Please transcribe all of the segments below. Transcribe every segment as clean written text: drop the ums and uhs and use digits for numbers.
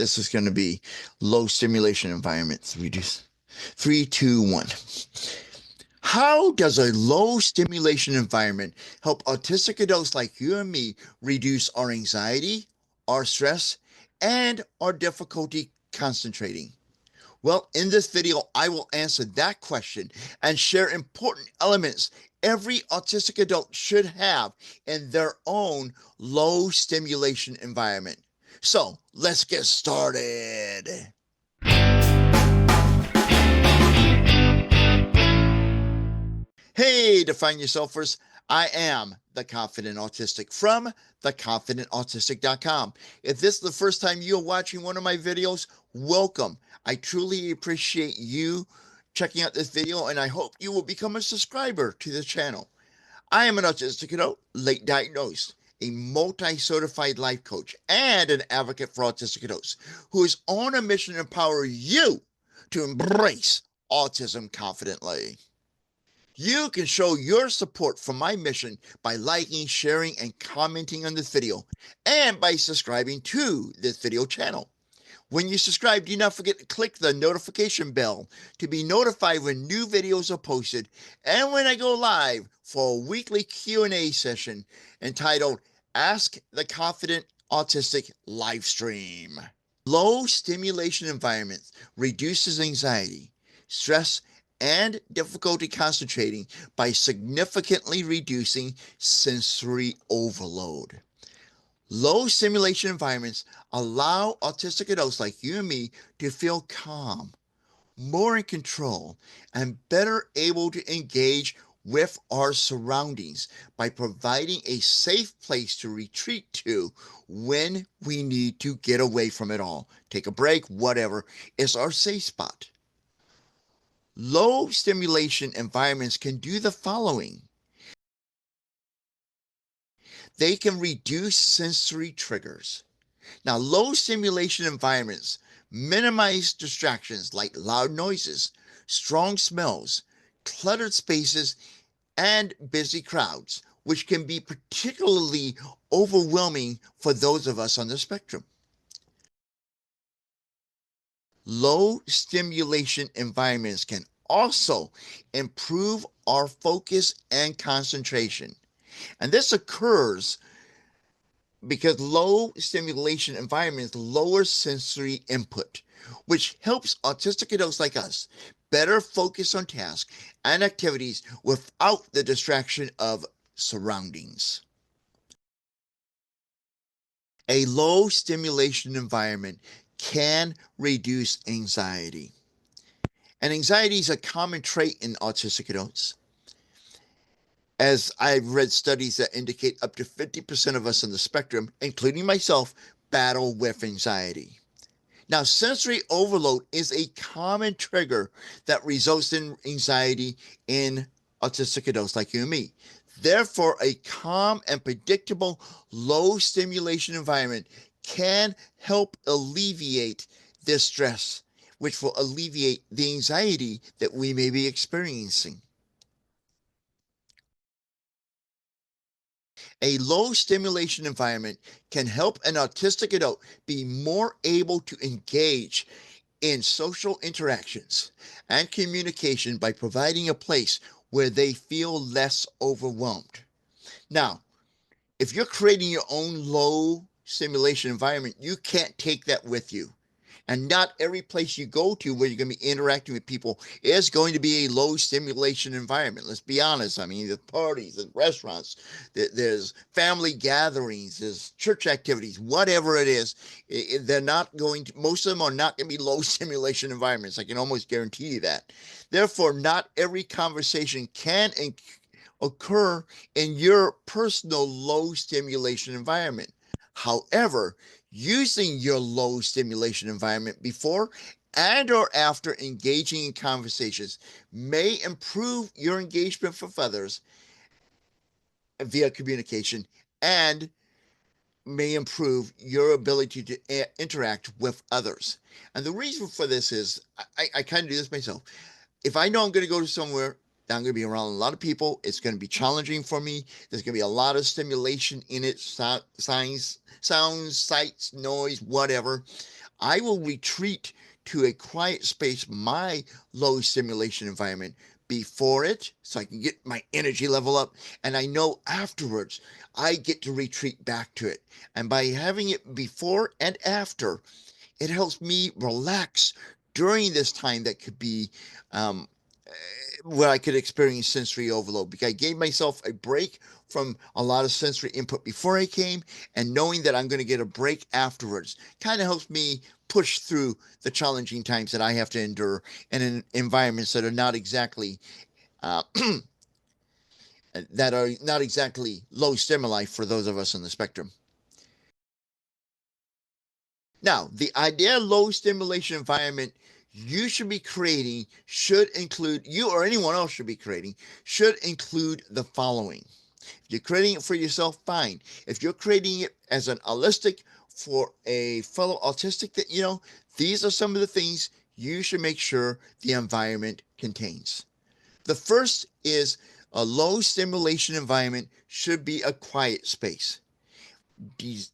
This is going to be low stimulation environments. Reduce. 3, 2, 1. How does a low stimulation environment help autistic adults like you and me reduce our anxiety, our stress, and our difficulty concentrating? Well, in this video, I will answer that question and share important elements every autistic adult should have in their own low stimulation environment. So let's get started. Hey, Define Yourselfers. I am the Confident Autistic from theconfidentautistic.com. If this is the first time you're watching one of my videos, welcome. I truly appreciate you checking out this video, and I hope you will become a subscriber to the channel. I am an autistic adult, late diagnosed, a multi-certified life coach, and an advocate for autistic adults who is on a mission to empower you to embrace autism confidently. You can show your support for my mission by liking, sharing, and commenting on this video, and by subscribing to this video channel. When you subscribe, do not forget to click the notification bell to be notified when new videos are posted and when I go live for a weekly Q&A session entitled Ask the Confident Autistic Livestream. Low stimulation environments reduces anxiety, stress, and difficulty concentrating by significantly reducing sensory overload. Low stimulation environments allow autistic adults like you and me to feel calm, more in control, and better able to engage with our surroundings by providing a safe place to retreat to when we need to get away from it all. Take a break, whatever, is our safe spot. Low stimulation environments can do the following. They can reduce sensory triggers. Now, low stimulation environments minimize distractions like loud noises, strong smells, cluttered spaces, and busy crowds, which can be particularly overwhelming for those of us on the spectrum. Low stimulation environments can also improve our focus and concentration. And this occurs because low stimulation environments lower sensory input, which helps autistic adults like us better focus on tasks and activities without the distraction of surroundings. A low stimulation environment can reduce anxiety. And anxiety is a common trait in autistic adults. As I've read studies that indicate up to 50% of us on the spectrum, including myself, battle with anxiety. Now, sensory overload is a common trigger that results in anxiety in autistic adults like you and me. Therefore, a calm and predictable low stimulation environment can help alleviate this stress, which will alleviate the anxiety that we may be experiencing. A low stimulation environment can help an autistic adult be more able to engage in social interactions and communication by providing a place where they feel less overwhelmed. Now, if you're creating your own low stimulation environment, you can't take that with you. And not every place you go to where you're going to be interacting with people is going to be a low stimulation environment. Let's be honest. I mean, there's parties, there's restaurants, there's family gatherings, there's church activities, whatever it is. They're not going to, most of them are not going to be low stimulation environments. I can almost guarantee you that. Therefore, not every conversation can occur in your personal low stimulation environment. However, using your low stimulation environment before and or after engaging in conversations may improve your engagement with others via communication and may improve your ability to interact with others. And the reason for this is, I kind of do this myself. If I know I'm going to go to somewhere, I'm going to be around a lot of people. It's going to be challenging for me. There's going to be a lot of stimulation in it, sounds, sights, noise, whatever. I will retreat to a quiet space, my low stimulation environment, before it so I can get my energy level up. And I know afterwards I get to retreat back to it. And by having it before and after, it helps me relax during this time that could be um, where I could experience sensory overload, because I gave myself a break from a lot of sensory input before I came, and knowing that I'm going to get a break afterwards kind of helps me push through the challenging times that I have to endure in environments that are not exactly uh, low stimuli for those of us on the spectrum. Now, the ideal low stimulation environment you should be creating should include, you or anyone else should be creating, should include the following. If you're creating it for yourself, fine. If you're creating it as an holistic for a fellow autistic, that these are some of the things you should make sure the environment contains. The first is a low stimulation environment should be a quiet space.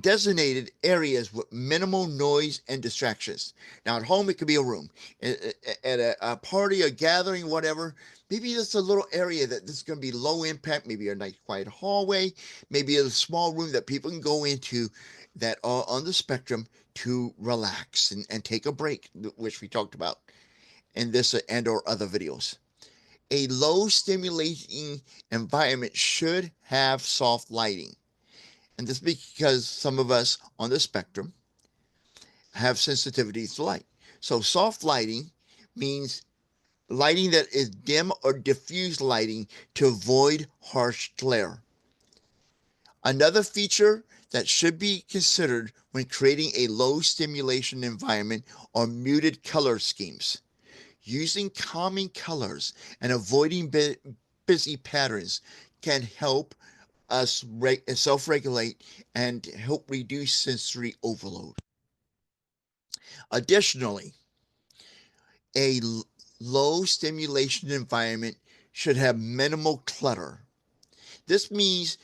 Designated areas with minimal noise and distractions. Now, at home, it could be a room. At a party, a gathering, whatever, maybe it's a little area that this is going to be low impact, maybe a nice quiet hallway, maybe a small room that people can go into that are on the spectrum to relax and take a break, which we talked about in this and or other videos. A low stimulating environment should have soft lighting. And this is because some of us on the spectrum have sensitivities to light. So soft lighting means lighting that is dim or diffuse lighting to avoid harsh glare. Another feature that should be considered when creating a low stimulation environment are muted color schemes. Using calming colors and avoiding busy patterns can help us self-regulate and help reduce sensory overload. Additionally, a low stimulation environment should have minimal clutter. This means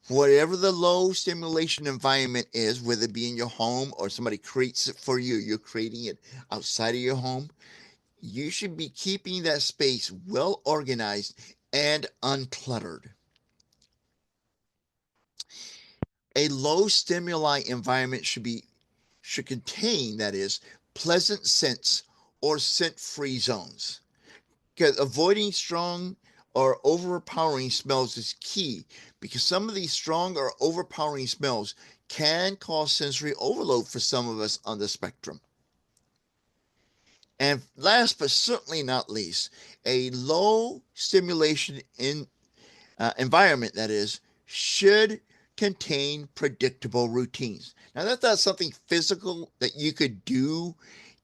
whatever the low stimulation environment is, whether it be in your home or somebody creates it for you, you're creating it outside of your home, you should be keeping that space well organized and uncluttered. A low stimuli environment should contain, that is, pleasant scents or scent-free zones. Because avoiding strong or overpowering smells is key, because some of these strong or overpowering smells can cause sensory overload for some of us on the spectrum. And last but certainly not least, a low stimulation environment, that is, should contain predictable routines. Now, that's not something physical that you could do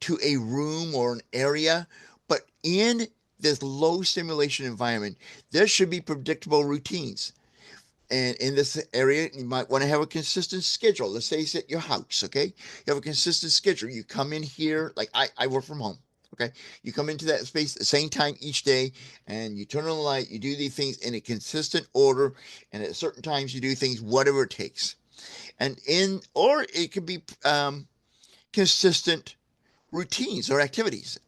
to a room or an area, but in this low stimulation environment, there should be predictable routines. And in this area, you might want to have a consistent schedule. Let's say it's at your house, okay? You have a consistent schedule. You come in here, like I work from home, okay? You come into that space at the same time each day, and you turn on the light, you do these things in a consistent order, and at certain times you do things, whatever it takes. Or it could be consistent routines or activities.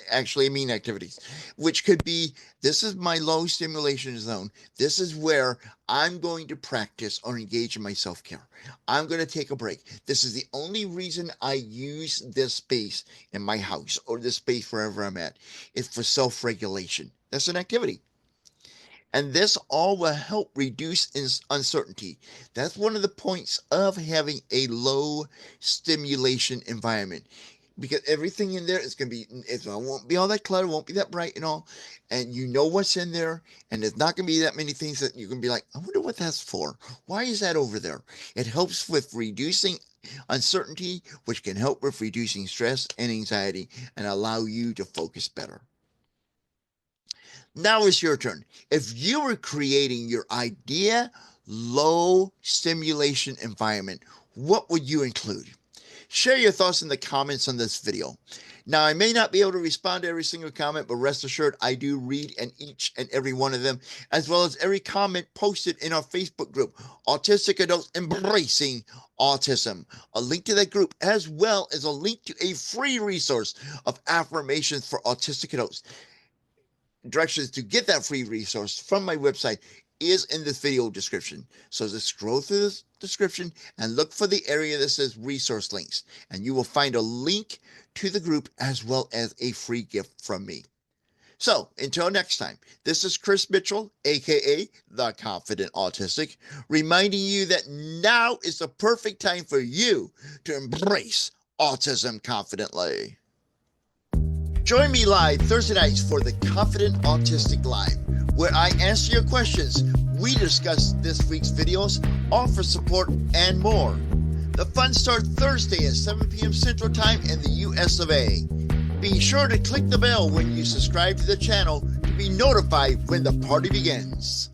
Actually, I mean activities, which could be, this is my low stimulation zone. This is where I'm going to practice or engage in my self-care. I'm going to take a break. This is the only reason I use this space in my house or this space wherever I'm at. It's for self-regulation. That's an activity. And this all will help reduce uncertainty. That's one of the points of having a low stimulation environment, because everything in there is going to be, it won't be all that clutter, won't be that bright and all, and you know what's in there, and there's not going to be that many things that you can be like, I wonder what that's for. Why is that over there? It helps with reducing uncertainty, which can help with reducing stress and anxiety and allow you to focus better. Now it's your turn. If you were creating your idea low stimulation environment, what would you include? Share your thoughts in the comments on this video. Now, I may not be able to respond to every single comment, but rest assured, I do read each and every one of them, as well as every comment posted in our Facebook group, Autistic Adults Embracing Autism. A link to that group, as well as a link to a free resource of affirmations for autistic adults. Directions to get that free resource from my website is in this video description. So just scroll through this description and look for the area that says resource links, and you will find a link to the group as well as a free gift from me. So until next time, this is Chris Mitchell, aka The Confident Autistic, reminding you that now is the perfect time for you to embrace autism confidently. Join me live Thursday nights for The Confident Autistic Live, where I answer your questions, we discuss this week's videos, offer support, and more. The fun starts Thursday at 7 p.m. Central Time in the US of A. Be sure to click the bell when you subscribe to the channel to be notified when the party begins.